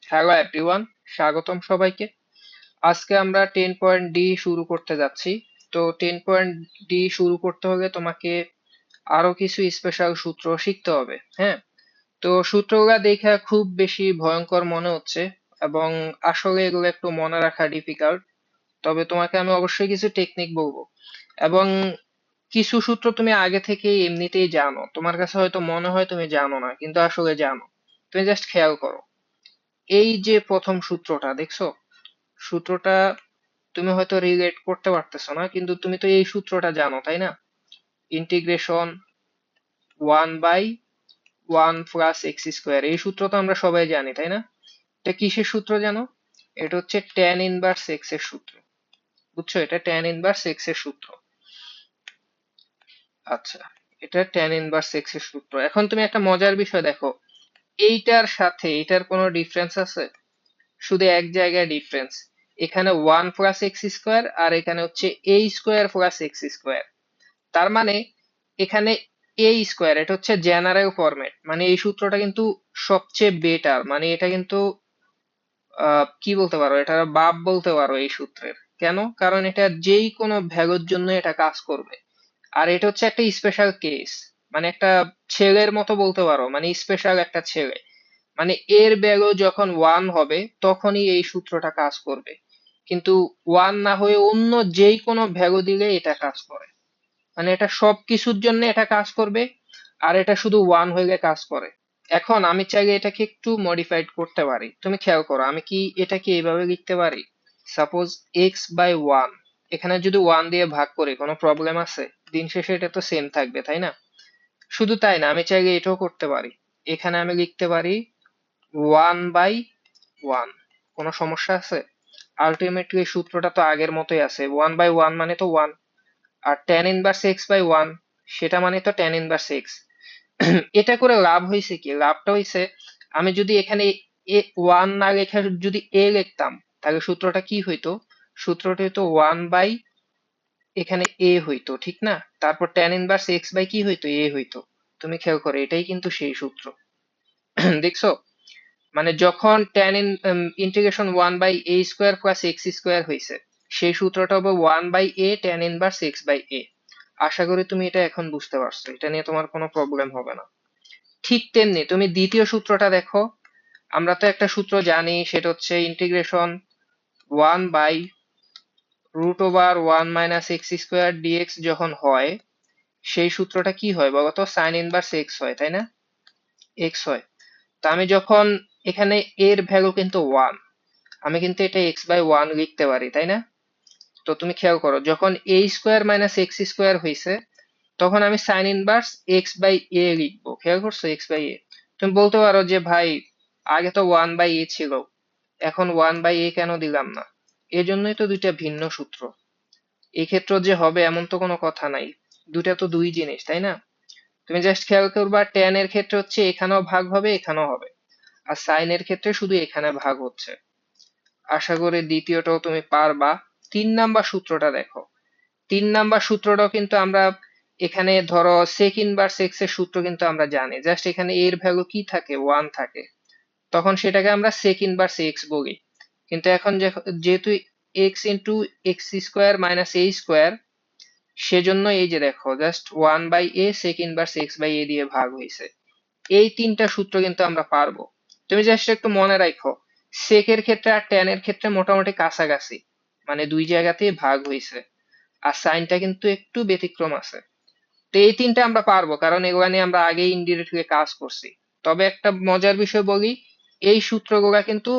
Hello everyone, স্বাগতম সবাইকে। আজকে আমরা 10.D শুরু করতে যাচ্ছি। তো 10.D শুরু করতে হলে তোমাকে আরো কিছু স্পেশাল সূত্র শিখতে হবে। হ্যাঁ, তো সূত্রগুলা দেখে খুব বেশি ভয়ঙ্কর মনে হচ্ছে এবং আসলে এগুলো একটু মনে রাখা ডিফিকাল্ট। তবে তোমাকে আমি অবশ্যই কিছু টেকনিক বলবো এবং কিছু সূত্র তুমি আগে থেকেই এমনিতেই জানো, তোমার কাছে হয়তো মনে হয় তুমি জানো না, কিন্তু আসলে জানো। তুমি জাস্ট খেয়াল করো, এই যে প্রথম সূত্রটা দেখছো, সূত্রটা তুমি হয়তো রিলেট করতে পারতেছো না, কিন্তু তুমি তো এই সূত্রটা জানো তাই না? ইন্টিগ্রেশন 1/1 প্লাস x স্কোয়ার, এই সূত্র তো আমরা সবাই জানি তাই না? এটা কিসের সূত্র জানো? এটা হচ্ছে ট্যান ইনভার্স এক্স এর সূত্র। বুঝছো, এটা ট্যান ইনভার্স এক্স এর সূত্র। আচ্ছা, এটা ট্যান ইনভার্স এক্স এর সূত্র। এখন তুমি একটা মজার বিষয় দেখো, এইটার সাথে এটার কোনো ডিফারেন্স আছে? শুধু এক জায়গায় ডিফারেন্স। এখানে 1 প্লাস x স্কোয়ার আর এখানে হচ্ছে a square plus x square. তার মানে এখানে a স্কোয়ার, এটা হচ্ছে জেনারেল ফরম্যাট, মানে এই সূত্রটা কিন্তু সবচেয়ে বেটার, মানে এটা কিন্তু কি বলতে পারো, এটা বাপ বলতে পারো এই সূত্রের। কেন? কারণ এটা যেই কোনো ভ্যালুর জন্য এটা কাজ করবে। আর এটা হচ্ছে একটা স্পেশাল কেস, মানে একটা ছেলের মতো বলতে পারো, মানে স্পেশাল একটা ছেলে। মানে এর ভ্যালু যখন 1 হবে তখনই এই সূত্রটা কাজ করবে, কিন্তু 1 না হয়ে অন্য যেই কোনো ভ্যালু দিলে এটা কাজ করে। মানে এটা সবকিছুর জন্য এটা কাজ করবে, আর এটা শুধু 1 হইলে কাজ করে। এখন আমি চাইলে এটাকে একটু মডিফাইড করতে পারি। তুমি খেয়াল করো, আমি কি এটাকে এইভাবে লিখতে পারি? সাপোজ x/1, এখানে যদি 1 দিয়ে ভাগ করি কোনো প্রবলেম আছে? দিন শেষে এটা তো সেম থাকবে তাই না? শুধু তাই না, আমি চাইলে এটাও করতে পারি। এখানে আমি লিখতে পারি 1/1। কোনো সমস্যা আছে? আলটিমেটলি সূত্রটা তো আগের মতোই আছে, 1/1 মানে তো 1, আর tan ইনভার্স x/1 সেটা মানে তো tan ইনভার্স x। এটা করে লাভ হয়েছে কি? লাভটা হয়েছে, আমি যদি এখানে এ 1 না লেখে যদি a লিখতাম, তাহলে সূত্রটা কি হইতো? সূত্রটা হইতো 1 বাই, এখানে a হইতো ঠিক না? তারপর tan ইনভার্স x বাই কি হইতো? a হইতো। তুমি খেয়াল করো, এটাই কিন্তু সেই সূত্র। দেখছো, মানে যখন tan ইন্টিগ্রেশন 1/a² + x² হয়েছে, সেই সূত্রটা হবে 1/a tan ইনভার্স x/a। আশা করি তুমি এটা এখন বুঝতে পারছো, এটা নিয়ে তোমার কোনো প্রবলেম হবে না। ঠিক তেমনি তুমি দ্বিতীয় সূত্রটা দেখো। আমরা তো একটা সূত্র জানি, সেটা হচ্ছে ইন্টিগ্রেশন 1/√ওভার 1 - x² যখন হয়, সেই সূত্রটা কি হয় বলতো? সাইন ইনভার্স x হয় তাই না? x হয়। তা আমি যখন এখানে এর ভ্যালু কিন্তু 1, আমি কিন্তু এটা x/1 লিখতে পারি তাই না? তো তুমি খেয়াল করো, যখন a² - x² হয়েছে, তখন আমি সাইন ইনভার্স x/a লিখবো। খেয়াল করছো? x/a। তুমি বলতে পারো যে ভাই, আগে তো 1/a ছিল, এখন 1/a কেন দিলাম না? এজন্যই তো দুইটা ভিন্ন সূত্র। এই ক্ষেত্রে যে হবে এমন তো কোনো কথা নাই, দুইটা তো দুই জিনিস তাই না? তুমি জাস্ট খেয়াল করবা, ট্যান এর ক্ষেত্রে হচ্ছে এখানেও ভাগ হবে এখানেও হবে, আর সাইন এর ক্ষেত্রে শুধু এখানে ভাগ হচ্ছে। আশা করি দ্বিতীয়টাও তুমি পারবা। 3 নাম্বার সূত্রটা দেখো। 3 নাম্বার সূত্রটাও কিন্তু আমরা, এখানে ধরো সেক ইনভার্স এক্স এর সূত্র কিন্তু আমরা জানি, জাস্ট এখানে এর ভ্যালু কি থাকে? 1 থাকে, তখন সেটাকে আমরা সেক ইনভার্স এক্স বলি। কিন্তু এখন যেহেতু এক্স ইন্টু x² - a², সেজন্য এই যে দেখো, জাস্ট 1/a সেক ইনভার্স x/a দিয়ে ভাগ হয়েছে। এই 3টা সূত্র কিন্তু আমরা পারবো। তুমি জাস্ট একটু মনে রাখো, সেকের ক্ষেত্রে আর ট্যান এর ক্ষেত্রে মোটামুটি কাছাকাছি, মানে দুই জায়গাতেই ভাগ হয়েছে, আর সাইনটা কিন্তু একটু ব্যতিক্রম আছে। তো এই 3টা আমরা পারবো, কারণ এগুলা নিয়ে আমরা আগেই ইনডিরেক্টলি কাজ করছি। তবে একটা মজার বিষয় বলি, এই সূত্রগুলা কিন্তু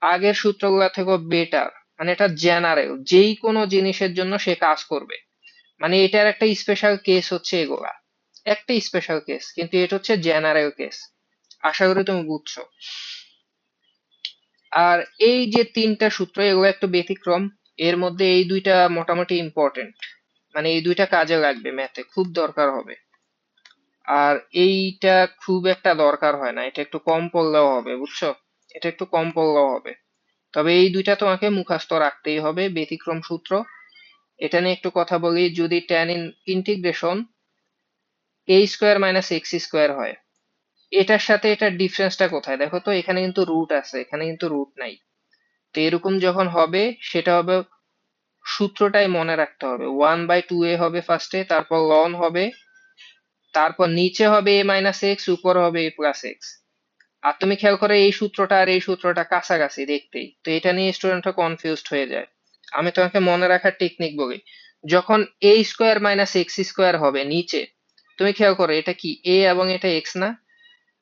আগের সূত্রগুলা থেকেও বেটার। মানে এটা জেনারেল, যেই কোনো জিনিসের জন্য সে কাজ করবে। মানে এটার একটা স্পেশাল কেস হচ্ছে এগুলা, একটা স্পেশাল কেস, কিন্তু এটা হচ্ছে জেনারেল কেস। আশা করি তুমি বুঝছো। আর এই যে 3টা সূত্র, এগুলো একটু ব্যতিক্রম। এর মধ্যে এই দুইটা মোটামুটি ইম্পর্টেন্ট, মানে এই দুইটা কাজে লাগবে, ম্যাথে খুব দরকার হবে। আর এইটা খুব একটা দরকার হয় না, এটা একটু কম পড়লেও হবে, বুঝছো? এটা একটু কম পড়লেও হবে। তবে এই দুইটা তোমাকে মুখস্থ রাখতেই হবে, ব্যতিক্রম সূত্র। এটা নিয়ে একটু কথা বলি, যদি ট্যান ইন্টিগ্রেশন a² - x² হয়, এটার সাথে এটার ডিফারেন্সটা কোথায় দেখো তো, এখানে কিন্তু রুট আছে, এখানে কিন্তু রুট নাই। তো এরকম যখন হবে সেটা হবে, সূত্রটাই মনে রাখতে হবে, 1/2a হবে ফার্স্টে, তারপর লন হবে, তারপর নিচে হবে a মাইনাস এক্স, উপরে হবে a প্লাস এক্স। আর তুমি খেয়াল করে এই সূত্রটা আর এই সূত্রটা কাছাকাছি দেখতেই, তো এটা নিয়ে স্টুডেন্টরা কনফিউজড হয়ে যায়। আমি তোমাকে মনে রাখার টেকনিক বলি, যখন a square minus x square হবে নিচে, তুমি খেয়াল করো এটা কি a এবং এটা x না,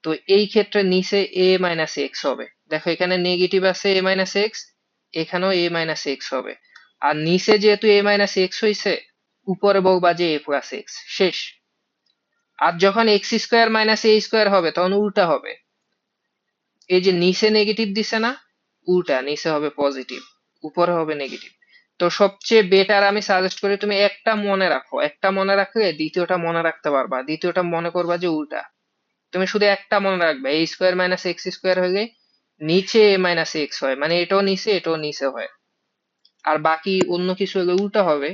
তো এই ক্ষেত্রে নিচে a মাইনাস এক্স হবে। দেখো এখানে নেগেটিভ আছে a মাইনাস এক্স, এখানেও a মাইনাস এক্স হবে। আর নিচে যেহেতু a মাইনাস এক্স হয়েছে, উপরে বলবা যে a প্লাস এক্স, শেষ। আর যখন এক্স স্কোয়ার মাইনাস এ স্কোয়ার হবে তখন উল্টা হবে, এই যে নিচে নেগেটিভ দিছে না, উল্টা নিচে হবে পজিটিভ, উপরে হবে নেগেটিভ। তো সবচেয়ে বেটার আমি সাজেস্ট করি তুমি একটা মনে রাখো, একটা মনে রাখলে দ্বিতীয়টা মনে রাখতে পারবা, দ্বিতীয়টা মনে করবা যে উল্টা। তুমি শুধু একটা মনে রাখবে, এ স্কোয়ার মাইনাস এক্স স্কোয়ার হলে নিচে এ মাইনাস এক্স হয়, মানে এটাও নিচে এটাও নিচে হয়। আর বাকি অন্য কিছু হলে উল্টা হবে।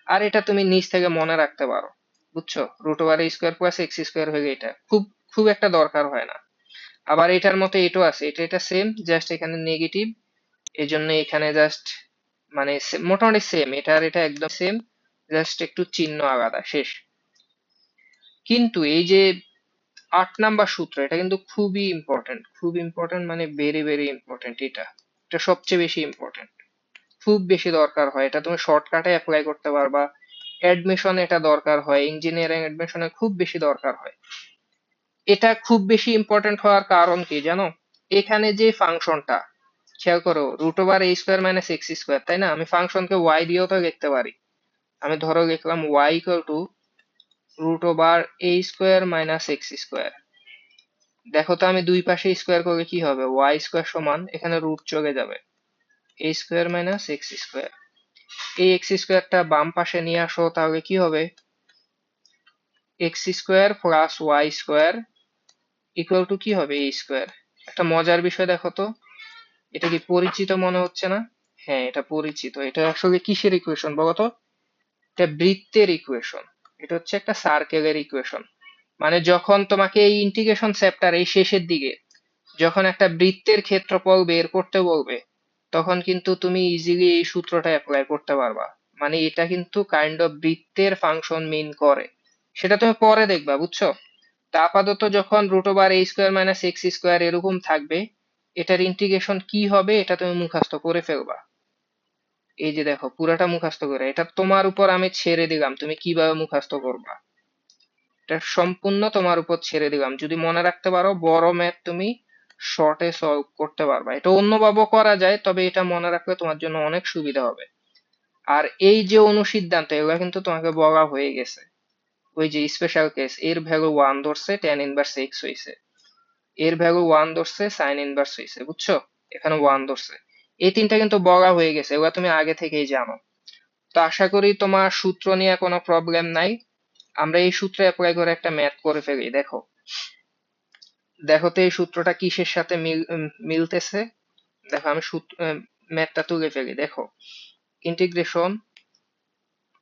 আর এটা তুমি নিচ থেকে মনে রাখতে পারো, বুঝছো, root over a square plus x square হয়ে এটা খুব খুব একটা দরকার হয় না। আবার এটার মতো এটাও আছে, এটা এটা সেম, জাস্ট এখানে নেগেটিভ, এই জন্য এখানে জাস্ট মানে মোটামুটি সেম, এটা আর এটা একদম সেম, জাস্ট একটু চিহ্ন আলাদা, শেষ। কিন্তু এই যে 8 নাম্বার সূত্র, এটা কিন্তু খুবই ইম্পর্টেন্ট, খুব ইম্পর্টেন্ট, মানে ভেরি ভেরি ইম্পর্টেন্ট। এটা এটা সবচেয়ে বেশি ইম্পর্টেন্ট, খুব বেশি দরকার হয়। এটা তুমি শর্টকাটে অ্যাপ্লাই করতে পারবা, অ্যাডমিশন এটা দরকার হয়, ইঞ্জিনিয়ারিং অ্যাডমিশনে খুব বেশি দরকার হয়। এটা খুব বেশি ইম্পর্টেন্ট হওয়ার কারণ কি জানো, এখানে যে ফাংশনটা, খেয়াল করো root over a square minus x square, তাই না, আমি ফাংশনকে ওয়াই দিয়েও তো লিখতে পারি। আমি ধরো লিখলাম y equal to root over a square minus x square. দেখো তো আমি দুই পাশে স্কোয়ার করলে কি হবে, ওয়াই স্কোয়ার সমান এখানে রুট চলে যাবে, a square minus x square. এই এক্স স্কোয়ারটা বাম পাশে নিয়ে আসো, তাহলে কি হবে, x square plus y square equal to কি হবে, এ স্কোয়ার। একটা মজার বিষয় দেখো তো, এটা কি পরিচিত মনে হচ্ছে না? হ্যাঁ এটা পরিচিত, এটা আসলে কিসের ইকুয়েশন বলতো, এটা বৃত্তের ইকুয়েশন, এটা হচ্ছে একটা সার্কেলের ইকুয়েশন। মানে যখন তোমাকে এই ইন্টিগ্রেশন চ্যাপ্টার এই শেষের দিকে যখন একটা বৃত্তের ক্ষেত্রফল বের করতে বলবে, তখন কিন্তু তুমি ইজিলি এই সূত্রটা অ্যাপ্লাই করতে পারবা। মানে এটা কিন্তু কাইন্ড অফ বৃত্তের ফাংশন মিন করে, সেটা তুমি পরে দেখবা, বুঝছো। তা আপাতত যখন root over a square minus x square এরকম থাকবে, এটার ইন্টিগ্রেশন কি হবে এটা তুমি মুখস্থ করে ফেলবা। এই যে দেখো পুরাটা মুখস্থ করে, এটা তোমার উপর আমি ছেড়ে দিলাম তুমি কিভাবে মুখস্থ করবা, এটা সম্পূর্ণ তোমার উপর ছেড়ে দিলাম। যদি মনে রাখতে পারো বড় ম্যাথ তুমি শর্টে সলভ করতে পারবা, এটা অন্যভাবেও করা যায়, তবে এটা মনে রাখলে তোমার জন্য অনেক সুবিধা হবে। আর এই যে অনুসিদ্ধান্ত এগুলো কিন্তু তোমাকে বলা হয়ে গেছে, ওই যে স্পেশাল কেস, এর ভ্যালু 1 ধরছে ট্যান ইনভার্স এক্স হয়েছে, এর ভ্যালু 1 ধরছে সাইন ইনভার্স হয়েছে, বুঝছো, এখানে 1 ধরছে। এই তিনটা কিন্তু বলা হয়ে গেছে, এগুলো তুমি আগে থেকেই জানো। তো আশা করি তোমার সূত্র নিয়ে কোনো প্রবলেম নাই। আমরা এই সূত্রে অ্যাপ্লাই করে একটা ম্যাথ করে ফেলি, দেখো। দেখো তো এই সূত্রটা কিসের সাথে মিলতেছে। দেখো আমি ম্যাথটা তুলে ফেলি, দেখো integration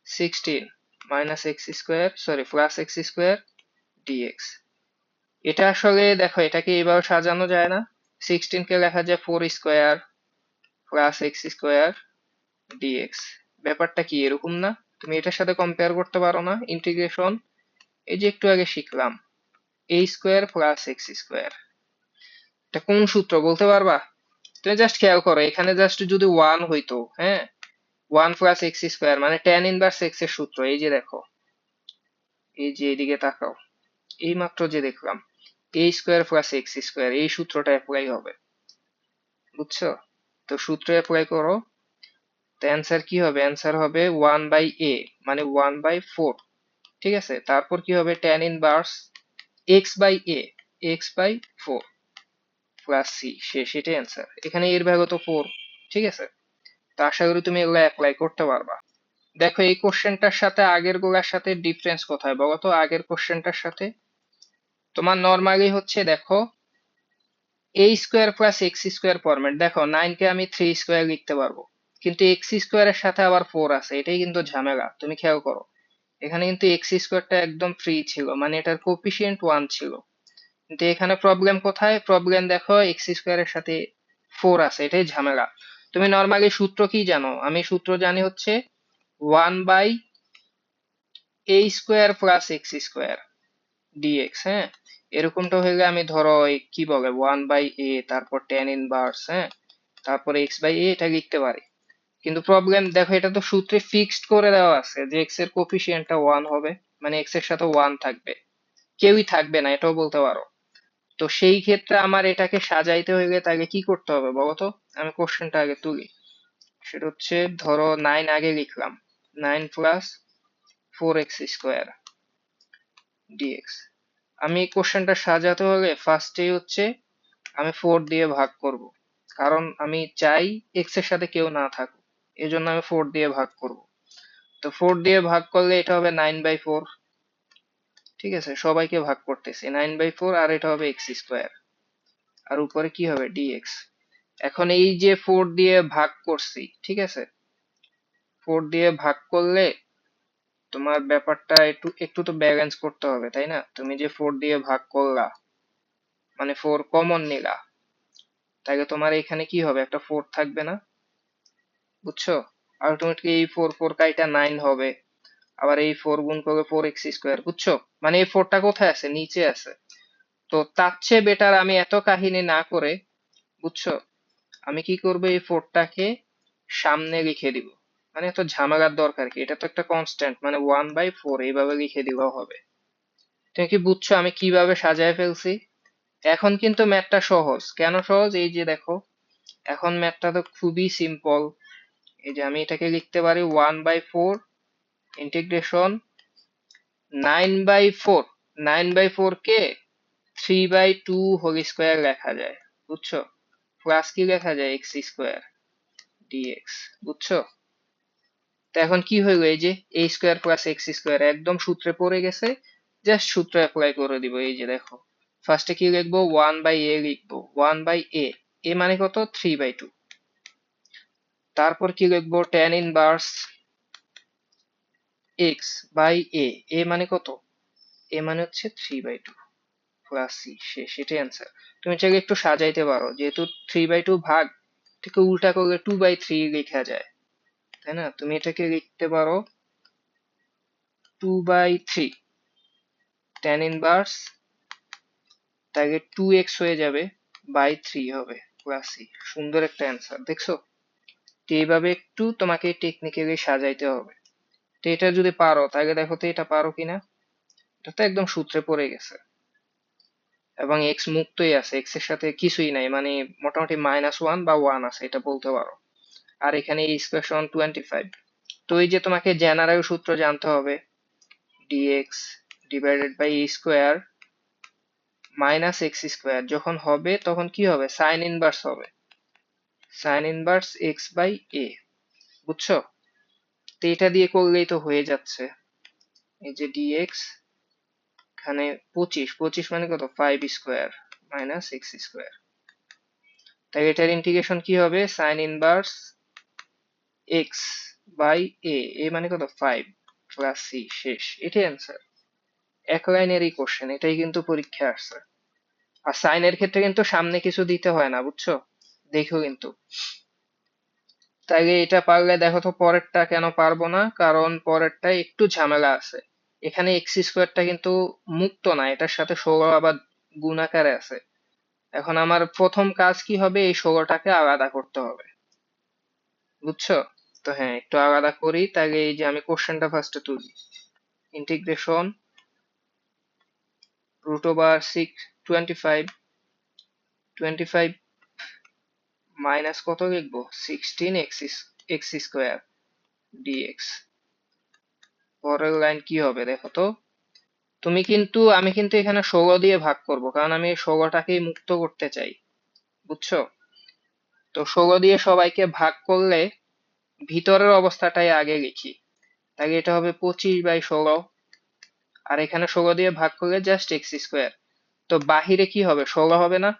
16 minus x square sorry plus x square dx. এটা আসলে দেখো এটাকে এইভাবে সাজানো যায় না, 16 কে লেখা যায় 4 square plus x square dx. ব্যাপারটা কি এরকম না, তুমি এটার সাথে কম্পেয়ার করতে পারো না ইন্টিগ্রেশন, এই যে একটু আগে শিখলাম এ স্কোয়ার প্লাস এক্স স্কোয়ার, এটা কোন সূত্র বলতে পারবা? তুমি জাস্ট খেয়াল করো, এখানে জাস্ট যদি 1 হইতো, হ্যাঁ, 1 প্লাস এক্স স্কোয়ার মানে ট্যান ইনভার্স এক্স এর সূত্র, এই যে দেখো, এই যে এদিকে তাকাও, এই মাত্র যে দেখলাম এ স্কোয়ার প্লাস এক্স স্কোয়ার, এই সূত্রটা অ্যাপ্লাই হবে, বুঝছো। তো সূত্র অ্যাপ্লাই করো, তো অ্যান্সার কি হবে, অ্যান্সার হবে 1/a মানে 1/4, ঠিক আছে। তারপর কি হবে, tan inverse x/a, x/4 plus c, সেটাই অ্যান্সার। এখানে এর ভ্যালু তো 4, ঠিক আছে। তো আশা করি তুমি এগুলো অ্যাপ্লাই করতে পারবা। দেখো এই কোশ্চেনটার সাথে আগের গুলার সাথে ডিফারেন্স কোথায় বলো তো, আগের কোশ্চেনটার সাথে তোমার নর্মালি হচ্ছে দেখো a square plus x square format, দেখো 9 কে আমি 3 স্কোয়ার লিখতে পারবো, কিন্তু এক্স স্কোয়ারের সাথে আবার 4 আছে, এটাই কিন্তু ঝামেলা। তুমি খেয়াল করো এখানে কিন্তু এক্স স্কোয়ারটা একদম ফ্রি ছিল, মানে এটার কোফিসিয়েন্ট 1 ছিল, কিন্তু এখানে প্রবলেম কোথায়? প্রবলেম দেখো এক্স স্কোয়ারের সাথে 4 আছে, এটাই ঝামেলা। তুমি নর্মালি সূত্র কি জানো? আমি সূত্র জানি হচ্ছে 1/a² plus x square dx. হ্যাঁ, এরকমটা হইলে আমি ধরো কি বলে 1/a তারপর tan ইনভার্স, হ্যাঁ, তারপরে x/a এটা লিখতে পারি। কিন্তু প্রবলেম দেখো, এটা তো সূত্রে ফিক্সড করে দেওয়া আছে যে x এর কোফিসিয়েন্টটা 1 হবে, মানে x এর সাথে 1 থাকবে, কেউই থাকবে না এটাও বলতে পারো। তো সেই ক্ষেত্রে আমার এটাকে সাজাইতে হইলে তাকে কি করতে হবে বলতো? আমি কোশ্চেনটা আগে তুলি। সেটা হচ্ছে ধরো 9 আগে লিখলাম, 9 প্লাস 4x² ডিএক্স। আমি কোশ্চেনটা সাজাতে হলে ফার্স্টেই হচ্ছে আমি 4 দিয়ে ভাগ করব, কারণ আমি চাই x এর সাথে কেউ না থাকুক, এজন্য আমি 4 দিয়ে ভাগ করব। তো 4 দিয়ে ভাগ করলে এটা হবে 9/4। ঠিক আছে, সবাইকে ভাগ করতেছি 9/4, আর এটা হবে x², আর উপরে কি হবে dx। এখন এই যে 4 দিয়ে ভাগ করছি, ঠিক আছে, 4 দিয়ে ভাগ করলে তোমার ব্যাপারটা একটু একটু তো ব্যালেন্স করতে হবে, তাই না? তুমি যে 4 দিয়ে ভাগ করলা, মানে 4 কমন নিলা, তাহলে তোমার এখানে কি হবে? একটা 4 থাকবে না? বুঝছো? আলটিমেটলি এই 4 4 কাইটা 9 হবে। আবার এই 4 গুণ করলে 4x², বুঝছো? মানে এই 4 টা কোথায় আছে? নিচে আছে। তো তার চেয়ে বেটার আমি এত কাহিনী না করে, বুঝছো, আমি কি করবো, এই 4 টাকে সামনে লিখে দিব। মানে এত ঝামেলার দরকার কি? এটা তো একটা কনস্ট্যান্ট, মানে 1/4 এইভাবে লিখে দিলেও হবে। তুমি কি বুঝছো আমি কিভাবে সাজায় ফেলছি? এখন কিন্তু ম্যাথটা সহজ। কেন সহজ? এই যে দেখো, এখন ম্যাথটা তো খুবই সিম্পল। এই যে আমি এটাকে লিখতে পারি 1/4 ইন্টিগ্রেশন 9/4। 9/4 কে 3/2 হোল স্কোয়ার লেখা যায়, বুঝছো? প্লাস কি লেখা যায়? x² ডিএক্স, বুঝছো? তো এখন কি হইলো, এই যে a² প্লাস x² একদম সূত্রে পড়ে গেছে, জাস্ট সূত্র অ্যাপ্লাই করে দিব। এই যে দেখো, ফার্স্টে কি লিখবো? 1/a লিখবো, 1/a, a মানে কত? 3/2। তারপর কি লিখবো? tan ইনভার্স x/a, a মানে কত? a মানে হচ্ছে 3/2 প্লাস c, সেটাই অ্যান্সার। তুমি চাইলে একটু সাজাইতে পারো, যেহেতু 3/2 ভাগ থেকে উল্টা করলে 2/3 লেখা যায়, তাই না? তুমি এটাকে লিখতে পারো 2/3 tan ইনভার্স, তাহলে 2x হয়ে যাবে, বাই 3 হবে, প্লাস c। সুন্দর একটা অ্যান্সার, দেখছো? তো এইভাবে একটু তোমাকে টেকনিক্যালি সাজাইতে হবে। তো এটা যদি পারো তাহলে দেখো তো এটা পারো কিনা। এটা তো একদম সূত্রে পড়ে গেছে, এবং এক্স মুক্তই আছে, এক্স এর সাথে কিছুই নাই, মানে মোটামুটি -1 বা 1 আছে এটা বলতে পারো। আর এখানে এই ইকুয়েশন 25। তো এই যে তোমাকে জেনারেল সূত্র জানতে হবে, dx divided by a square minus x square যখন হবে তখন কি হবে? সাইন ইনভার্স হবে, সাইন ইনভার্স x/a, বুঝছো? তো এটা দিয়ে করলেই তো হয়ে যাচ্ছে। এই যে dx এখানে 25, 25 মানে কত? 5² মাইনাস x²। তাই এটার ইন্টিগ্রেশন কি হবে? সাইন ইনভার্স x/a, a মানে কত? 5 প্লাস c, শেষ। এটাই অ্যান্সার। এক লাইনেরই কোশ্চেন, এটাই কিন্তু পরীক্ষায় আসছে। আর সাইনের ক্ষেত্রে কিন্তু সামনে কিছু দিতে হয় না, বুঝছো? দেখো কিন্তু। তাইলে এটা পারলে দেখো তো পরেরটা কেন পারবো না? কারণ পরেরটা একটু ঝামেলা আছে। এখানে x² কিন্তু মুক্ত না, এটার সাথে 16 আবার গুণ আকারে আছে। এখন আমার প্রথম কাজ কি হবে? এই 16টাকে আলাদা করতে হবে, বুঝছো? তো হ্যাঁ, একটু আলাদা করি। তাহলে এই যে আমি কোশ্চেনটা ফার্স্টে তুলি, ইন্টিগ্রেশন √6 25 মাইনাস কত লিখবো? 16 x² ডিএক্স। পরের লাইন কি হবে দেখো তো। আমি কিন্তু এখানে 16 দিয়ে ভাগ করব, কারণ আমি এই 16টাকেই মুক্ত করতে চাই, বুঝছো? তো 16 দিয়ে সবাইকে ভাগ করলে ভিতরের অবস্থাটাই আগে লিখি। তাই এটা হবে 25/16, আর এখানে 16 দিয়ে ভাগ করলে জাস্ট x²। তো বাহিরে কি হবে? 16 হবে না?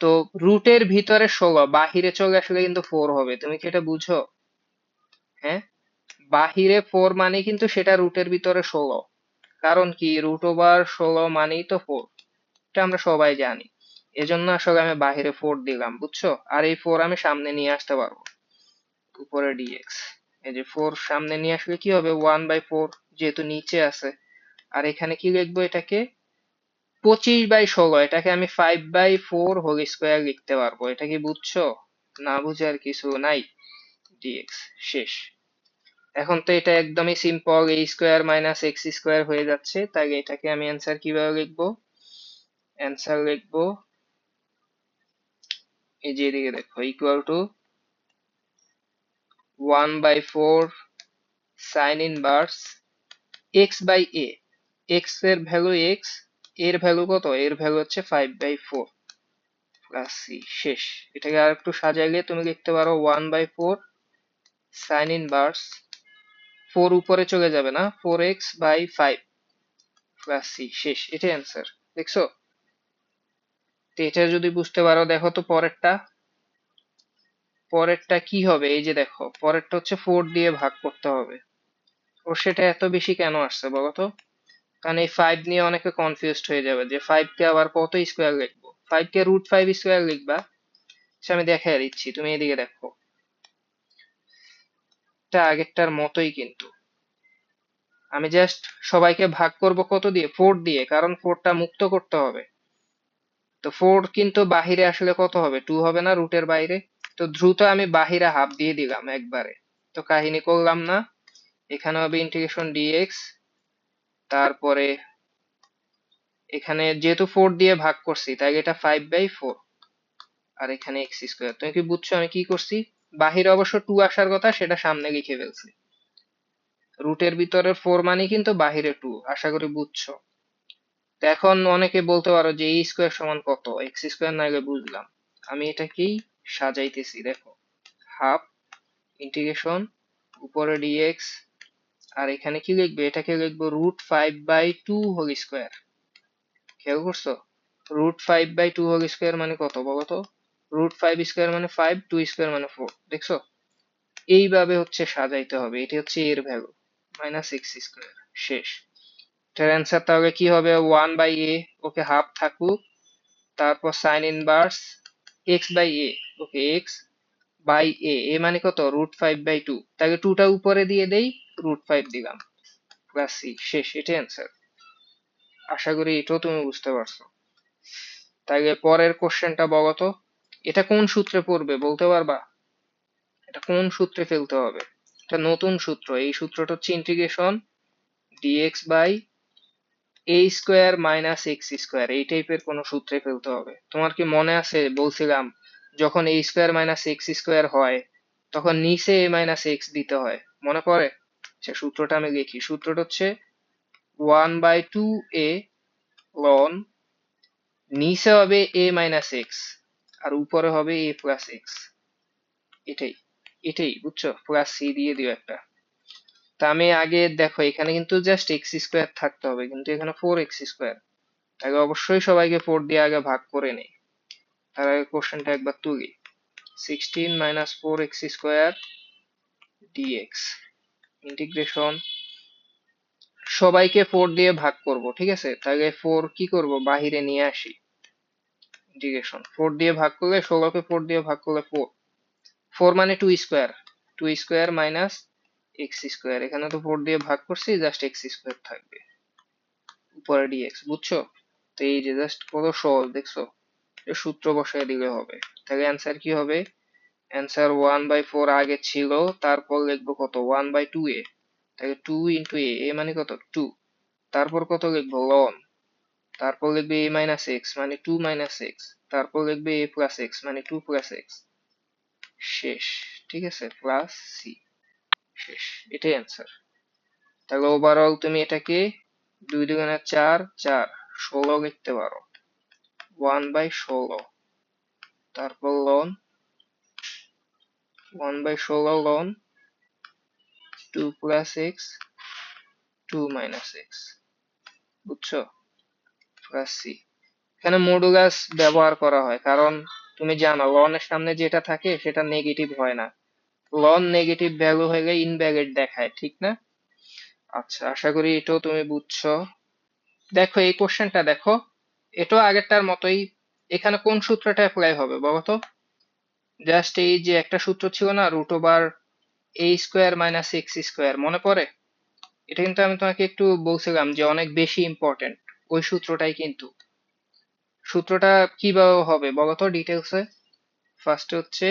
তো রুটের ভিতরে 16 বাহিরে চলে আসলে কিন্তু 4 হবে। তুমি কি এটা বুঝো? হ্যাঁ, বাহিরে 4 মানে কিন্তু সেটা রুটের ভিতরে 16। কারণ কি? √16 মানেই তো 4। এটা আমরা সবাই জানি। এজন্য আসলে আমি বাহিরে 4 দিলাম, বুঝছো? আর এই 4 আমি সামনে নিয়ে আসতে পারবো, উপরে ডিএক্স। এই যে 4 সামনে নিয়ে আসলে কি হবে, 1/4, যেহেতু নিচে আছে। আর এখানে কি লিখবো এটাকে, 25/16, এটাকে আমি 5/4 হোল স্কোয়ার লিখতে পারবো। এটা কি বুঝছো? না বুঝার কিছু নাই। ডিএক্স শেষ। এখন তো এটা একদমই সিম্পল, এ স্কোয়ার মাইনাস এক্স স্কোয়ার হয়ে যাচ্ছে, তাই এটাকে আমি অ্যান্সার কিভাবে লিখবো, অ্যান্সার লিখবো এই যে এদিকে দেখো, equal to 1/4 sine inverse x by a. X এর ভ্যালু এক্স, এর ভ্যালু কত, এর ভ্যালু হচ্ছে 5/4 প্লাস সি। শেষ। এটাকে আর একটু সাজাইলে তুমি লিখতে পারো 1/4 সাইন ইনভার্স, 4 উপরে চলে যাবে না, 4x/5 প্লাস সি। শেষ। এটাই অ্যান্সার। দেখছো? তো এটা যদি বুঝতে পারো, দেখো তো পরেরটা, পরেরটা কি হবে, এই যে দেখো পরেরটা হচ্ছে 4 দিয়ে ভাগ করতে হবে। ওর সেটা এত বেশি কেন আসছে বলো তো? কারণ এই 5 নিয়ে অনেকে কনফিউজড হয়ে যাবে যে 5 কে আবার কত স্কোয়ার লিখবো, 5 কে √5 স্কোয়ার লিখবা। সে আমি দেখাই দিচ্ছি, তুমি এদিকে দেখো, এটা আগেরটার মতোই কিন্তু। আমি জাস্ট সবাইকে ভাগ করব কত দিয়ে, 4 দিয়ে, কারণ 4টা মুক্ত করতে হবে। তো 4 কিন্তু বাহিরে আসলে কত হবে, 2 হবে না রুটের বাইরে। তো দ্রুত আমি বাহিরে হাফ দিয়ে দিলাম একবারে। তো কাহিনী করলাম না, এখানে হবে ইন্টিগ্রেশন ডিএক্স, তারপরে এখানে যেহেতু 4 দিয়ে ভাগ করছি তাই এটা 5/4, আর এখানে এক্স স্কোয়ার। তুমি কি বুঝছো আমি কি করছি? বাহিরে অবশ্য 2 আসার কথা, সেটা সামনে লিখে ফেলছি। রুটের ভিতরের 4 মানে কিন্তু বাহিরে 2, আশা করি বুঝছো। তো এখন অনেকে বলতে পারো যে এই স্কোয়ার সমান কত, এক্স স্কোয়ার না আগে বুঝলাম। আমি এটাকেই সাজাইতেছি, দেখো, হাফ ইন্টিগ্রেশন উপরে ডিএক্স, আর এখানে কি লিখবে, এটাকে লিখবো √5/2 হোল স্কোয়ার। খেয়াল করছো? √5/2 হোল স্কোয়ার মানে কত বলতো? √5 স্কোয়ার মানে 5, 2 স্কোয়ার মানে 4। দেখছো? এইভাবে হচ্ছে সাজাইতে হবে। এটি হচ্ছে এর ভ্যালু, মাইনাস এক্স স্কোয়ার। শেষ। এটার অ্যান্সার তাহলে কি হবে, 1/a, ওকে হাফ থাকুক, তারপর sine inverse x/a, okay x by a, a মানে কত, √5/2, তাকে 2টা উপরে দিয়ে দেই, √5 দিলাম, প্লাস সি। শেষ। এটাই অ্যান্সার। আশা করি এটাও তুমি বুঝতে পারছো। তাইলে পরের কোশ্চেনটা বলো তো, এটা কোন সূত্রে পড়বে বলতে পারবা? এটা কোন সূত্রে ফেলতে হবে? এটা নতুন সূত্র, এই সূত্রটা হচ্ছে integration dx by a square minus x square, এই টাইপের কোন সূত্রে ফেলতে হবে। তোমার কি মনে আছে বলছিলাম, যখন এ স্কোয়ার মাইনাস এক্স স্কোয়ার হয় তখন নিচে এ মাইনাস এক্স দিতে হয়, মনে পড়ে? সে সূত্রটা আমি লিখি, সূত্রটা হচ্ছে 1/2a লন, নিচে হবে এ মাইনাস এক্স, আর উপরে হবে এ প্লাস এক্স। এটাই, এটাই বুঝছো, প্লাস সি দিয়ে দিও একটা। তা আমি আগে দেখো, এখানে কিন্তু জাস্ট এক্স স্কোয়ার থাকতে হবে, কিন্তু এখানে 4x²। আগে অবশ্যই সবাইকে 4 দিয়ে আগে ভাগ করে নেই, তার আগে কোশ্চেনটা একবার তুলি। 16 মাইনাস 4x² ডিএক্স ইন্টিগ্রেশন, সবাইকে 4 দিয়ে ভাগ করব, ঠিক আছে? তাহলে 4 কি করব, বাহিরে নিয়ে আসি। ইন্টিগ্রেশন 4 দিয়ে ভাগ করলে, 16কে 4 দিয়ে ভাগ করলে 4, 4 মানে 2 square, 2 square minus x square, এখানে তো 4 দিয়ে ভাগ করছি, জাস্ট এক্স স্কোয়ার থাকবে, উপরে ডিএক্স। বুঝছো? তো এই যে জাস্ট কত সহজ, দেখছো? এর সূত্র বসায় দিলে হবে। তাহলে অ্যান্সার কি হবে, অ্যান্সার 1/4 আগে ছিল, তারপর লিখবো কত, 1/2a, তাহলে 2 ইন্টু এ, এ মানে কত, 2, তারপর কত লিখবো, লন, তারপর লিখবে a মাইনাস এক্স মানে 2 মাইনাস এক্স, তারপর লিখবে a প্লাস এক্স মানে 2 প্লাস এক্স। শেষ। ঠিক আছে, প্লাস সি। শেষ। এটাই অ্যান্সার। তাহলে ওভারঅল তুমি এটাকে 2 দুগুণে 4, 4, 16 লিখতে পারো, 1/16, তারপর লন 1/16 লন 2 প্লাস এক্স 2 মাইনাস এক্স। বুঝছো? Plus c. এখানে মডুলাস ব্যবহার করা হয় কারণ তুমি জানো লনের সামনে যেটা থাকে সেটা নেগেটিভ হয় না, লন নেগেটিভ ভ্যালু হলে ইনভ্যালিড দেখায়, ঠিক না? আচ্ছা, আশা করি এটাও তুমি বুঝছো। দেখো এই কোশ্চেনটা দেখো, এটাও আগেরটার মতোই। এখানে কোন সূত্রটা অ্যাপ্লাই হবে বলতো? জাস্ট এই যে একটা সূত্র ছিল না, root over a square minus x square, মনে পড়ে? এটা কিন্তু আমি তোমাকে একটু বলছিলাম যে অনেক বেশি ইম্পর্টেন্ট। ওই সূত্রটাই কিন্তু। সূত্রটা কিভাবে হবে বলতো ডিটেলসে? ফার্স্টে হচ্ছে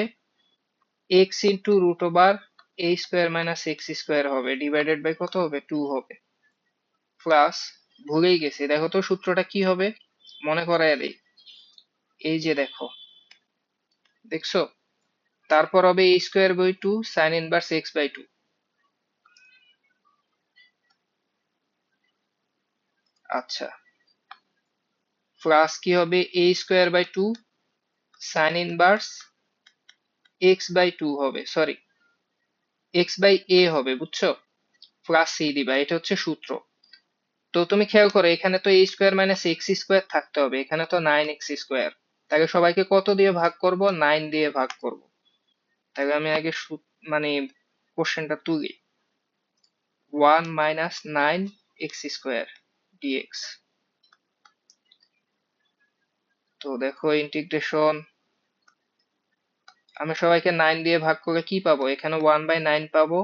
x into root over a square minus x square হবে, ডিভাইডেড বাই কত হবে, 2 হবে, প্লাস, ভুলেই গেছি, দেখো তো সূত্রটা কি হবে, মনে করাই দেই। এই যে দেখো, দেখছো? তারপর হবে a square by 2 sine inverse x by 2। আচ্ছা, প্লাস কি হবে, a square by 2 sine inverse x by 2 হবে, সরি, এক্স বাই এ হবে, বুঝছো? প্লাস সি দিবা, এটা হচ্ছে সূত্র। তো তুমি খেয়াল করো, এখানে তো এ স্কোয়ার মাইনাস এক্স স্কোয়ার থাকতে হবে, এখানে তো 9x স্কোয়ার। তাহলে সবাইকে কত দিয়ে ভাগ করব, 9 দিয়ে ভাগ করব। তাহলে আমি আগে মানে কোশ্চেনটা তুলি। 1 মাইনাস 9x স্কোয়ার ডিএক্স। তো দেখো ইন্টিগ্রেশন, আমি সবাইকে 9 দিয়ে ভাগ করে কি পাবো, এখানে 1/9 পাবো,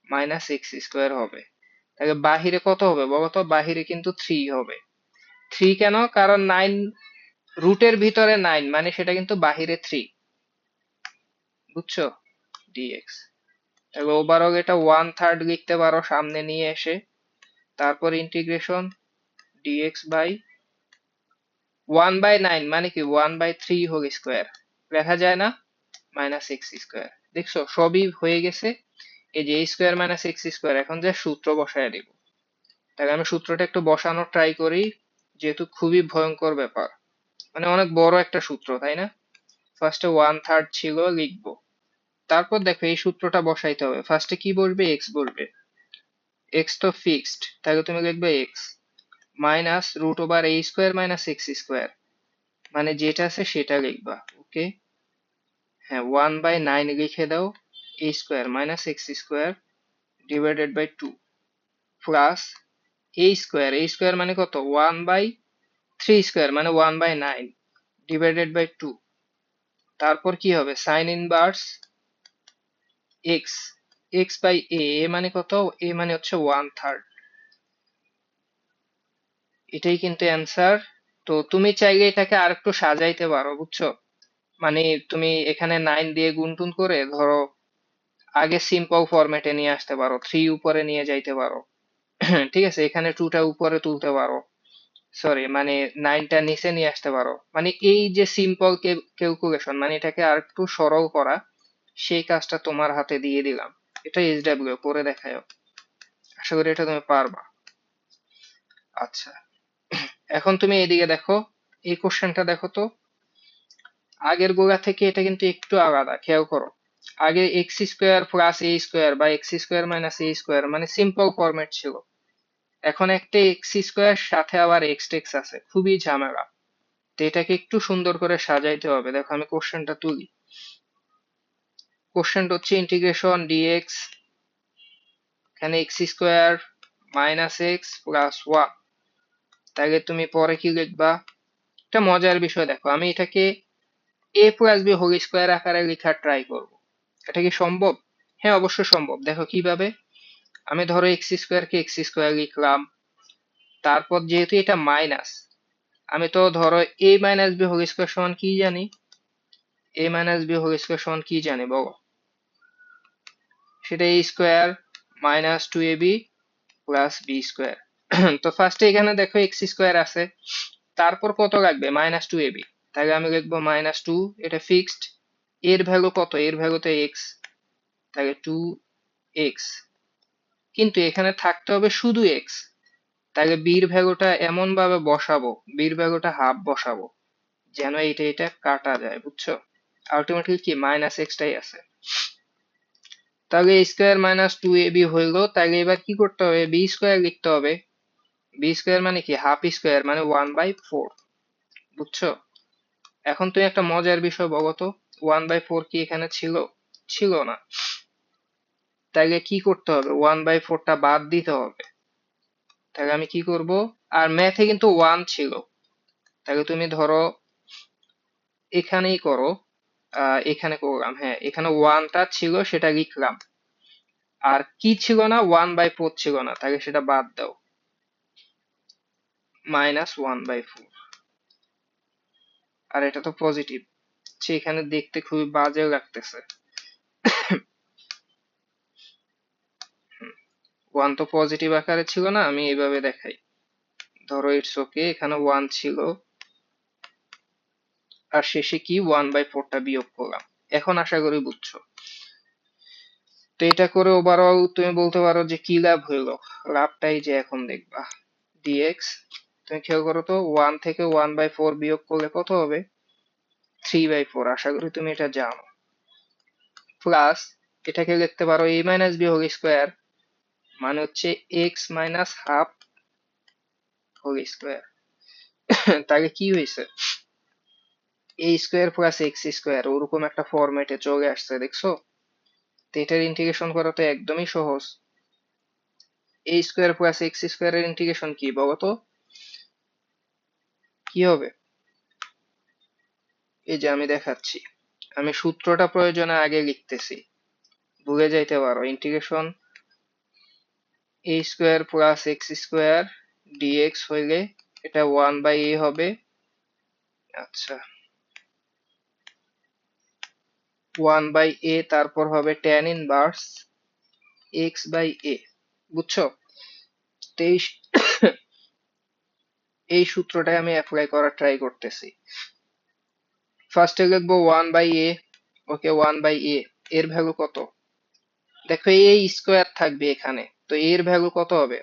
মাইনাস এক্স স্কোয়ার হবে। তাহলে বাহিরে কত হবে বলতো? বাহিরে কিন্তু 3 হবে। 3 কেন? কারণ 9 রুটের ভিতরে 9, মানে সেটা কিন্তু বাহিরে 3, বুঝছো? ডিএক্স। তাহলে ওভারঅল এটা 1/3 লিখতে পারো সামনে নিয়ে এসে, তারপর ইন্টিগ্রেশন ডিএক্স বাই 1/9, মানে কি 1/3 হোল স্কোয়ার, লেখা যায় না? Minus x square. দেখছো সবই হয়ে গেছে। এই যে স্কোয়ার মাইনাস এক্স স্কোয়ার, এখন যে সূত্র বসায় দিব। তাহলে আমি সূত্রটা একটু বসানোর ট্রাই করি, যেহেতু খুবই ভয়ঙ্কর ব্যাপার, মানে অনেক বড় একটা সূত্র, তাই না? ফার্স্টে 1/3 ছিল, লিখবো। তারপর দেখো এই সূত্রটা বসাইতে হবে। ফার্স্টে কি বলবে, এক্স বলবে। এক্স তো ফিক্সড, তাহলে তুমি লিখবে x minus root over a square minus x square, মানে যেটা আছে সেটা লিখবা। ওকে, হ্যাঁ, 1/9 লিখে দাও, a square minus x square divided by 2, plus a square মানে কত, 1/3 স্কোয়ার মানে 1/9 ডিভাইডেড বাই 2। তারপর কি হবে, sine inverse x, x by a, a মানে কত, এ মানে হচ্ছে 1/3। এটাই কিন্তু অ্যান্সার। তো তুমি চাইলে এটাকে আরেকটু সাজাইতে পারো, বুঝছো? মানে তুমি এখানে 9 দিয়ে গুণটুন করে ধরো, আগে সিম্পল ফরম্যাটে নিয়ে আসতে পারো, 3 উপরে নিয়ে যাইতে পারো। ঠিক আছে, এখানে 2টা উপরে তুলতে পারো, সরি মানে 9টা নিচে নিয়ে আসতে পারো। মানে এই যে সিম্পল ক্যালকুলেশন, মানে এটাকে আরেকটু সরল করা, সেই কাজটা তোমার হাতে দিয়ে দিলাম। এটা এসডব্লিউ করে দেখাও, আশা করি এটা তুমি পারবা। আচ্ছা, এখন তুমি এদিকে দেখো, এই কোশ্চেনটা দেখো তো। আগের গোড়া থেকে এটা কিন্তু একটু আলাদা, খেয়াল করো। আগে x square plus a square বা এক্স স্কোয়ার মাইনাস এ স্কোয়ার, মানে সিম্পল ফরম্যাট ছিল। এখন একটা এক্স স্কোয়ার সাথে আবার এক্স টেক্স আছে, খুবই ঝামেলা। তো এটাকে একটু সুন্দর করে সাজাইতে হবে। দেখো আমি কোশ্চেনটা তুলি। কোশ্চেনটা হচ্ছে ইন্টিগ্রেশন ডিএক্স, এখানে x square minus x plus 1। তাহলে তুমি পরে কি লিখবা? একটা মজার বিষয় দেখো, আমি এটাকে এ প্লাস বি হোল স্কোয়ার আকারে লেখার ট্রাই করব। এটা কি সম্ভব? হ্যাঁ, অবশ্যই সম্ভব। দেখো কিভাবে। আমি ধরো এক্স স্কোয়ার কে এক্স স্কোয়ার লিখলাম, তারপর যেহেতু এটা মাইনাস, আমি তো ধরো a minus b whole square সমান কি জানি, a minus b whole square সমান কি জানি বলো? সেটা a square minus 2ab plus b square. তো ফার্স্টে এখানে দেখো এক্স স্কোয়ার আছে, তারপর কত লাগবে, -2ab। তাহলে আমি লিখবো -2, এটা ফিক্সড। এর ভ্যালু কত, এর ভ্যালু তো এক্স, তাহলে 2x। কিন্তু এখানে থাকতে হবে শুধু এক্স, তাহলে বির ভ্যালুটা এমন ভাবে বসাবো, বির ভ্যালুটা হাফ বসাবো, যেন এটা এটা কাটা যায়, বুঝছো? আলটিমেটলি কি মাইনাস এক্সটাই আছে। তাহলে a স্কোয়ার মাইনাস 2ab হইল। তাহলে এবার কি করতে হবে, বি স্কোয়ার লিখতে হবে। বি স্কোয়ার মানে কি, হাফ স্কোয়ার মানে 1/4, বুঝছো? এখন তুমি একটা মজার বিষয় বলো তো, 1/4 কি এখানে ছিল? ছিল না। তাহলে কি করতে হবে, 1/4টা বাদ দিতে হবে। তাহলে আমি কি করব, আর ম্যাথে কিন্তু 1 ছিল, তাহলে তুমি ধরো এখানেই করো, এখানে করলাম, হ্যাঁ এখানে ওয়ানটা ছিল সেটা লিখলাম, আর কি ছিল না, 1/4 ছিল না, তাহলে সেটা বাদ দাও, -1/4। আর এটা তো পজিটিভ, সেখানে দেখতে খুবই বাজে লাগতেছে। ওয়ান তো পজিটিভ আকারে ছিল না, আমি এইভাবে দেখাই, ধরো ইটস ওকে, এখানে ওয়ান ছিল আর শেষে কি 1/4টা বিয়োগ করলাম। এখন আশা করি বুঝছো। তো এটা করে ওভারঅল তুমি বলতে পারো যে কি লাভ হইলো, লাভটাই যে এখন দেখবা ডিএক্স, তুমি খেয়াল করো তো, 1 থেকে 1/4 বিয়োগ করলে কত হবে, 3/4, আশা করি তুমি এটা জানো। প্লাস এটাকে লিখতে পারো a minus b whole square, মানে হচ্ছে x minus half whole square. তাহলে কি হয়েছে, a square plus x square ওরকম একটা ফরম্যাটে চলে আসছে, দেখছো? তো এটার ইন্টিগ্রেশন করা তো একদমই সহজ। এ স্কোয়ার প্লাস এক্স স্কোয়ারের ইন্টিগ্রেশন কি বলতো, কি হবে? এই যে আমি দেখাচ্ছি, আমি সূত্রটা প্রয়োজনে আগে লিখতেছি, ভুলে যাইতে পারো। Integration a square plus x square dx হইলে এটা 1/a হবে। আচ্ছা, 1/a, তারপর হবে tan ইনভার্স x/a, বুঝছো? তো এই সূত্রটাই আমি অ্যাপ্লাই করার ট্রাই করতেছি। ফার্স্টে লিখবো 1/a, ওকে 1/a, এর ভ্যালু কত? দেখো এই স্কোয়ার থাকবে এখানে, তো এর ভ্যালু কত হবে?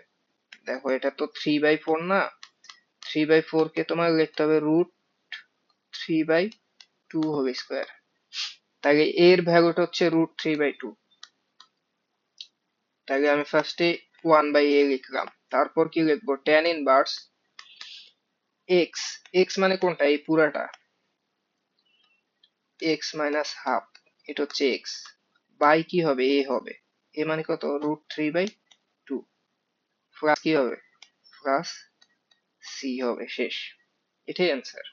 দেখো এটা তো 3/4 না, 3/4 কে তোমার লিখতে হবে √3/2 হোল স্কোয়ার, তাহলে এর ভ্যালুটা হচ্ছে √3/2। তাহলে আমি ফার্স্টে 1/a লিখলাম, তারপর কি লিখবো, tan ইনভার্স এক্স, এক্স মানে কোনটা, এই পুরাটা, এক্স মাইনাস হাফ, এটা হচ্ছে এক্স, বাই কি হবে, এ হবে, এ মানে কত, √3/2, প্লাস কি হবে, প্লাস সি হবে, শেষ। এটাই অ্যান্সার।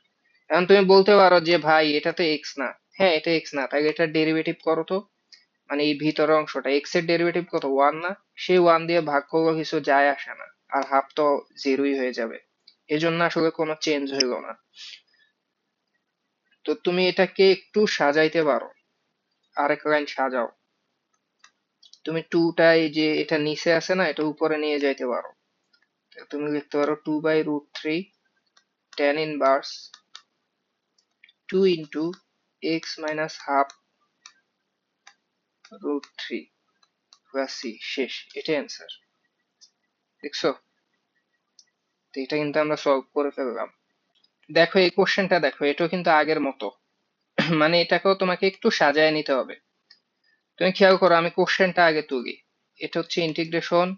এখন তুমি বলতে পারো যে ভাই এটা তো এক্স না, হ্যাঁ এটা এক্স না, তাহলে এটা ডেরিভেটিভ করো তো, মানে এই ভিতরের অংশটা, এক্স এর ডেরিভেটিভ কত, ওয়ান না, সেই ওয়ান দিয়ে ভাগ করলে কিছু যায় আসে না, আর হাফ তো জিরোই হয়ে যাবে, এজন্য আসলে কোনো চেঞ্জ হইলো না। তো তুমি এটাকে একটু সাজাইতে পারো, আরেক লাইন সাজাও, তুমি টুটা, এই যে এটা নিচে আছে না, এটা উপরে নিয়ে যাইতে পারো, তো তুমি লিখতে পারো 2/√3 tan inverse 2 into x minus half √3 plus c, শেষ। এটাই অ্যান্সার, দেখছো? তো এটা কিন্তু আমরা সলভ করে ফেললাম। দেখো এই কোশ্চেনটা দেখো, এটাও কিন্তু আগের মতো। মানে এটাকেও তোমাকে একটু সাজায় নিতে হবে। তুমি খেয়াল করো, আমি কোশ্চেনটা আগে তুলি, এটা হচ্ছে ইন্টিগ্রেশন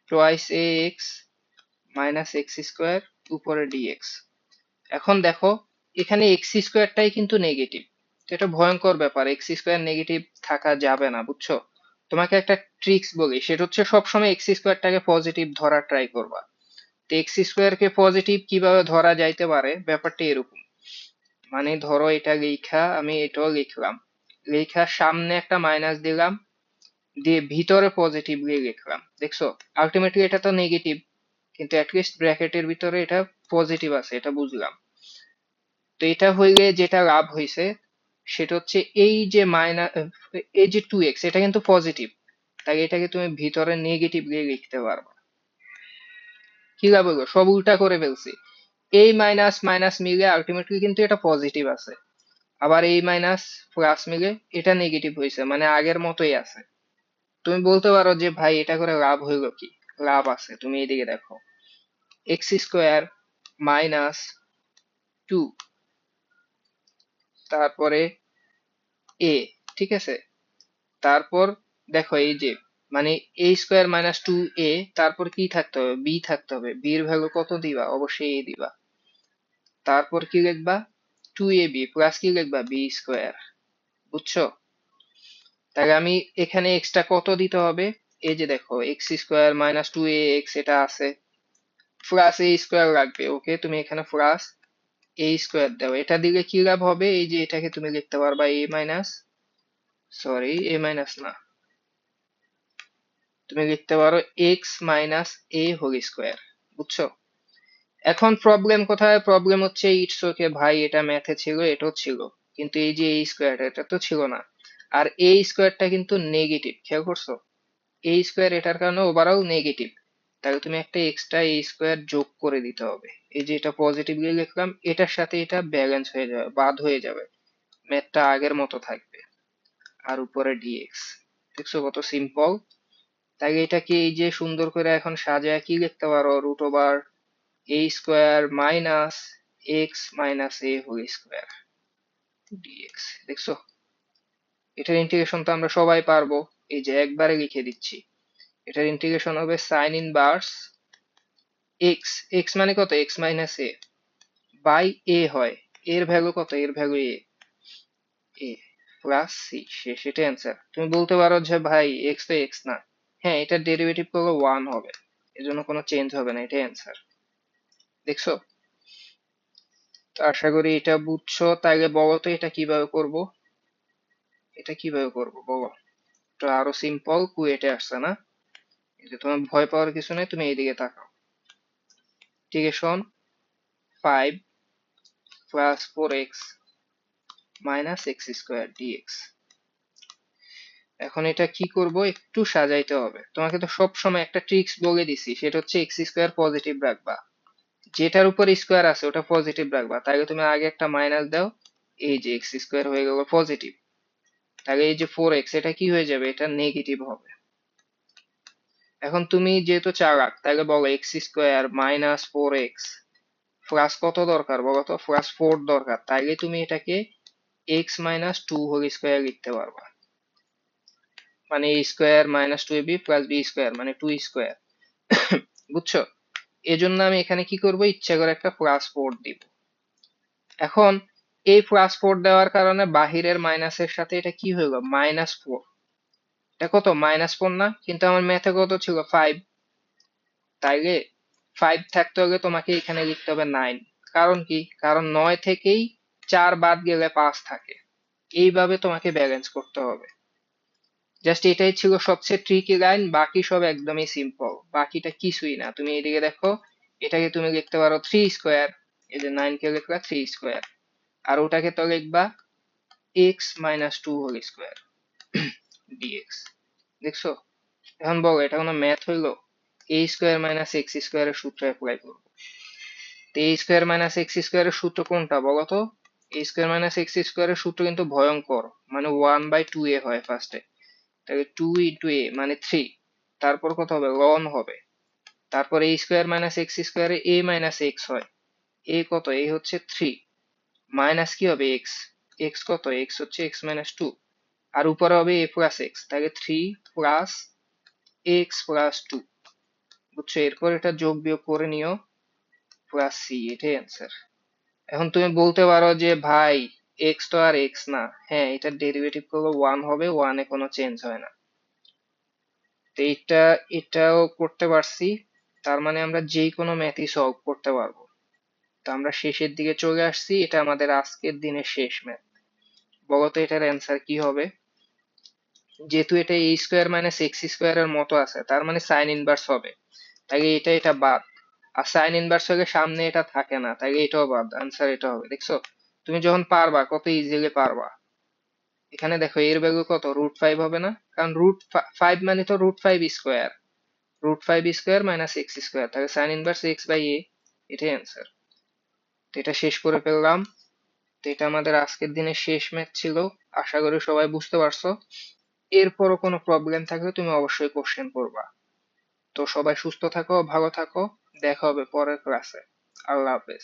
টোয়াইস এ এক্স মাইনাস এক্স স্কোয়ার উপরে ডিএক্স। এখন দেখো এখানে এক্স স্কোয়ারটাই কিন্তু নেগেটিভ, তো এটা ভয়ঙ্কর ব্যাপার, এক্স স্কোয়ার নেগেটিভ থাকা যাবে না, বুঝছো? তোমাকে একটা ট্রিক্স বলি, সেটা হচ্ছে সবসময় এক্স স্কোয়ারটাকে পজিটিভ ধরার ট্রাই করবা। তো এক্স স্কোয়ারকে পজিটিভ কিভাবে ধরা যাইতে পারে, ব্যাপারটা এরকম, মানে ধরো এটা লেখা, আমি এটাও লিখলাম, লেখার সামনে একটা মাইনাস দিলাম, দিয়ে ভিতরে পজিটিভলি লিখলাম, দেখছো? আলটিমেটলি এটা তো নেগেটিভ, কিন্তু অ্যাটলিস্ট ব্র্যাকেটের ভিতরে এটা পজিটিভ আছে, এটা বুঝলাম। তো এটা হইলে যেটা লাভ হইছে সেটা হচ্ছে এই যে এই যে 2x, এটা কিন্তু পজিটিভ, তাই এটাকে তুমি ভিতরে নেগেটিভলি লিখতে পারবা। কি লাভ হইলো, সব উল্টা করে ফেলছি, এই মাইনাস মাইনাস মিলে আলটিমেটলি কিন্তু এটা পজিটিভ আছে, আবার এই মাইনাস প্লাস মিলে এটা নেগেটিভ হয়েছে, মানে আগের মতোই আছে। তুমি বলতে পারো যে ভাই এটা করে লাভ হইলো কি, লাভ আছে, তুমি এইদিকে দেখো, এক্স স্কোয়ার মাইনাস 2, তারপরে এ, ঠিক আছে, তারপর দেখো এই যে, মানে এ স্কোয়ার মাইনাস 2a, তারপর কি থাকতে হবে, বি থাকতে হবে, বি এর ভ্যালু কত দিবা, অবশ্যই এ দিবা, তারপর কি লিখবা, 2ab প্লাস কি লিখবা, বি স্কোয়ার, বুঝছো? তাহলে আমি এখানে এক্সট্রা কত দিতে হবে, এই যে দেখো এক্স স্কোয়ার মাইনাস 2ax এটা আছে, প্লাস এ স্কোয়ার লাগবে। ওকে, তুমি এখানে প্লাস এ স্কোয়ার দাও। এটা দিলে কি লাভ হবে, এই যে এটাকে তুমি লিখতে পারবা এ মাইনাস, সরি এ মাইনাস না, তুমি লিখতে পারো এক্স মাইনাস এ হোল স্কোয়ার। বুঝছো? এখন প্রবলেম কোথায়? প্রবলেম হচ্ছে ইটস ওকে ভাই, এটা ম্যাথে ছিল, এটাও ছিল, কিন্তু এই যে এ স্কোয়ার এটা তো ছিল না। আর এ স্কোয়ারটা কিন্তু নেগেটিভ, খেয়াল করছো? এ স্কোয়ার এটার কারণে ওভারঅল নেগেটিভ, তাহলে তুমি একটা এক্সট্রা এ স্কোয়ার যোগ করে দিতে হবে। এই যে এটা পজিটিভলি লিখলাম, এটার সাথে এটা ব্যালেন্স হয়ে যাবে, বাদ হয়ে যাবে, ম্যাথটা আগের মতো থাকবে। আর উপরে ডিএক্স, দেখছো কত সিম্পল। তাই এটাকে এই যে সুন্দর করে এখন সাজায় কি লিখতে পারো, root over a square minus x minus A whole square dx. দেখছো? এটার ইন্টিগ্রেশন তো আমরা সবাই পারবো, এই যে একবারে লিখে দিচ্ছি। এটার ইন্টিগ্রেশন হবে সাইন ইনভার্স এক্স, এক্স মানে কত, এক্স মাইনাস এ বাই এ হয়, এর ভ্যালু কত, এর ভ্যালু এ, এ প্লাস সি, শেষ। এটা অ্যান্সার। তুমি বলতে পারো যে ভাই এক্স তো এক্স না, হ্যাঁ এটার ডেরিভেটিভ করলে ওয়ান হবে, এজন্য কোনো চেঞ্জ হবে না, এটা অ্যান্সার। দেখছো? তো আশা করি এটা বুঝছো। তাইলে বলো তো এটা কিভাবে করব, এটা কিভাবে করব বলো। তো আরো সিম্পল কুয়েটে আসছে না, এই যে তোমার ভয় পাওয়ার কিছু নেই, তুমি এইদিকে তাকাও। Integration 5 plus 4x minus x square dx. এখন এটা কি করব, একটু সাজাইতে হবে। তোমাকে তো সব সময় একটা ট্রিক্স বলে দিছি, সেটা হচ্ছে এক্স স্কোয়ার পজিটিভ রাখবা, যেটার উপর স্কোয়ার আছে ওটা পজিটিভ রাখবা। তাহলে তুমি আগে একটা মাইনাস দাও, এই যে এক্স স্কোয়ার হয়ে গেল পজিটিভ, তাহলে এই যে 4x এটা কি হয়ে যাবে, এটা নেগেটিভ হবে। এখন তুমি যেহেতু চালাক, তাহলে বলো x square minus 4x plus কত দরকার বলো তো, প্লাস 4 দরকার। তাইলে তুমি এটাকে এক্স মাইনাস 2 হোল স্কোয়ার লিখতে পারবা, মানে a square minus 2ab plus b square মানে 2 স্কোয়ার। বুঝছো? এজন্য আমি এখানে কি করব, ইচ্ছা করে একটা প্লাস 4 দিব। এখন এই প্লাস 4 দেওয়ার কারণে বাহিরের মাইনাসের সাথে এটা কি হয়ে গেল, -4। এটা কত, -4 না? কিন্তু আমার ম্যাথে কত ছিল, 5। তাইলে 5 থাকতে হলে তোমাকে এখানে লিখতে হবে 9। কারণ কি, কারণ 9 থেকেই 4 বাদ গেলে 5 থাকে। এইভাবে তোমাকে ব্যালেন্স করতে হবে। জাস্ট এটাই ছিল সবচেয়ে ট্রিকি লাইন, বাকি সব একদমই সিম্পল, বাকিটা কিছুই না। তুমি এদিকে দেখো, এটাকে তুমি লিখতে পারো 3 স্কোয়ার, এই যে 9 কে লিখলা 3 স্কোয়ার, আর ওটাকে তো লিখবা x minus 2 whole square dx. দেখছো? এখন বলো এটা কোনো ম্যাথ হইলো? এ স্কোয়ার মাইনাস এক্স স্কোয়ারের সূত্র অ্যাপ্লাই করবো। তো এ স্কোয়ার মাইনাস এক্স স্কোয়ারের সূত্র কোনটা বলো তো? এ স্কোয়ার মাইনাস এক্স স্কোয়ারের সূত্র কিন্তু ভয়ঙ্কর, মানে 1/2a হয় ফার্স্টে, তাহলে 2 ইন্টু এ মানে 3, তারপর কত হবে, লন হবে, তারপর এ স্কোয়ার মাইনাস এক্স স্কোয়ারে এ মাইনাস এক্স হয়, এ কত, এ হচ্ছে 3, মাইনাস কি হবে এক্স, এক্স কত, এক্স হচ্ছে এক্স মাইনাস 2, আর উপরে হবে এ প্লাস এক্স, তাহলে 3 প্লাস এক্স প্লাস 2। বুঝছো? এরপর এটা যোগ বিয়োগ করে নিও, প্লাস সি, এটাই অ্যান্সার। এখন তুমি বলতে পারো যে ভাই এক্স তো আর এক্স না, হ্যাঁ এটার ডেরিভেটিভ করলে ওয়ান হবে, ওয়ানে কোনো চেঞ্জ হয় না। তো এটাও করতে পারছি, তার মানে আমরা যে কোনো ম্যাথই সলভ করতে পারবো। তো আমরা শেষের দিকে চলে আসছি, এটা আমাদের আজকের দিনের শেষ ম্যাথ। বলতো এটার অ্যান্সার কি হবে? যেহেতু এটা এ স্কোয়ার মাইনাস এক্স স্কোয়ারের মতো আছে, তার মানে সাইন ইনভার্স হবে, তাই এটা বাদ। আর সাইন ইনভার্স হলে সামনে এটা থাকে না, তাই এটাও বাদ, আনসার এটা হবে। দেখছো? তুমি যখন পারবা কত ইজিলি পারবা। এখানে দেখো এর ভ্যালু কত, √5 হবে না? কারণ √5 মানে তো √5 square, √5 square minus x square, তাহলে সাইন ইনভার্স এক্স বাই এ, এটাই অ্যান্সার। তো এটা শেষ করে ফেললাম। তো এটা আমাদের আজকের দিনের শেষ ম্যাথ ছিল। আশা করি সবাই বুঝতে পারছো। এরপরও কোনো প্রবলেম থাকলে তুমি অবশ্যই কোশ্চেন করবা। তো সবাই সুস্থ থাকো, ভালো থাকো, দেখা হবে পরের ক্লাসে। আল্লাহ হাফেজ।